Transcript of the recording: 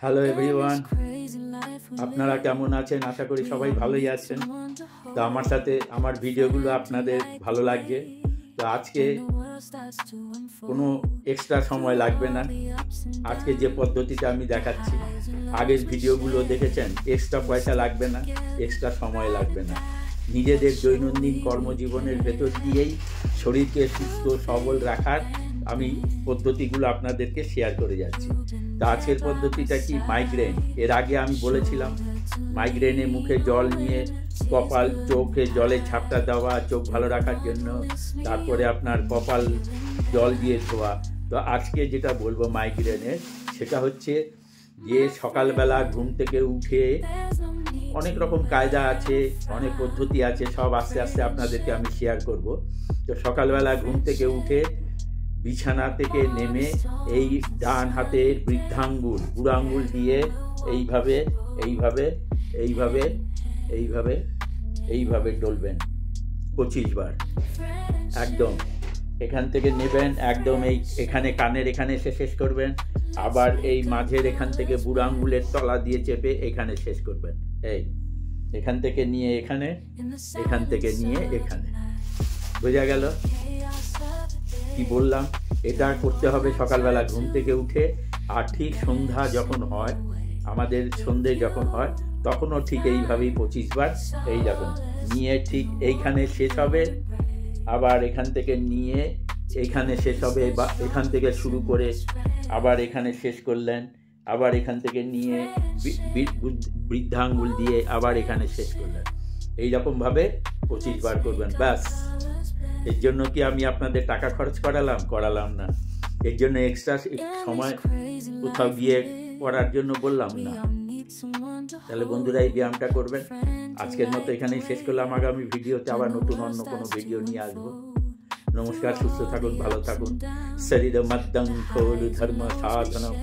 Hello everyone, আপনারা কেমন আছেন? আশা করি সবাই ভালোই আছেন। তো আমার সাথে আমার ভিডিওগুলো আপনাদের ভালো লাগছে। তো আজকে কোনো এক্সট্রা সময় লাগবে না। আজকে যে পদ্ধতিটা আমি দেখাচ্ছি, আগের ভিডিওগুলো দেখেছেন, এক্সট্রা পয়সা লাগবে না, এক্সট্রা সময় লাগবে না। নিজেদের দৈনন্দিন কর্মজীবনের ভেতর দিয়েই শরীরকে সুস্থ সবল রাখার আমি পদ্ধতিগুলো আপনাদেরকে শেয়ার করে যাচ্ছি। তা আজকের পদ্ধতিটা কি? মাইগ্রেন। এর আগে আমি বলেছিলাম মাইগ্রেনে মুখে জল নিয়ে কপাল চোখে জলে ঝাপটা দেওয়া চোখ ভালো রাখার জন্য, তারপরে আপনার কপাল জল দিয়ে ধোয়া। তো আজকে যেটা বলবো মাইগ্রেনের, সেটা হচ্ছে যে সকালবেলা ঘুম থেকে উঠে অনেক রকম কায়দা আছে, অনেক পদ্ধতি আছে, সব আস্তে আস্তে আপনাদেরকে আমি শেয়ার করব। তো সকালবেলা ঘুম থেকে উঠে বিছানা থেকে নেমে এই ডান হাতের বৃদ্ধাঙ্গুল বুড়াঙ্গুল দিয়ে এইভাবে এইভাবে এইভাবে এইভাবে এইভাবে ডলবেন 25 বার। একদম এখান থেকে নেবেন, একদম এখানে কানের এখানে এসে শেষ করবেন, আবার এই মাঝের এখান থেকে বুড়ো আঙ্গুলের তলা দিয়ে চেপে এখানে শেষ করবেন। এখান থেকে নিয়ে এখানে, এখান থেকে নিয়ে এখানে। বোঝা গেল কি বললাম? এটা করতে হবে সকালবেলা ঘুম থেকে উঠে। আর ঠিক সন্ধ্যা যখন হয়, আমাদের সন্ধে যখন হয়, তখনও ঠিক এইভাবেই 25 বার এই রকম নিয়ে ঠিক এইখানে শেষ হবে, আবার এখান থেকে নিয়ে এখানে শেষ হবে, বা এখান থেকে শুরু করে আবার এখানে শেষ করলেন, আবার এখান থেকে নিয়ে বৃদ্ধাঙ্গুল দিয়ে আবার এখানে শেষ করলেন। এইরকমভাবে 25 বার করবেন, ব্যাস। এর জন্য কি আমি আপনাদের টাকা খরচ করালাম না। এর জন্য এক্সট্রা সময় কোথাও গিয়ে করার জন্য বললাম না। তাহলে বন্ধুরা এই ব্যায়ামটা করবেন। আজকের মতো এখানেই শেষ করলাম। আগামী ভিডিওতে আবার নতুন অন্য কোনো ভিডিও নিয়ে আসবো। নমস্কার, সুস্থ থাকুন, ভালো থাকুন। শরীর মদ্দং খোল ধর্ম সাধনম।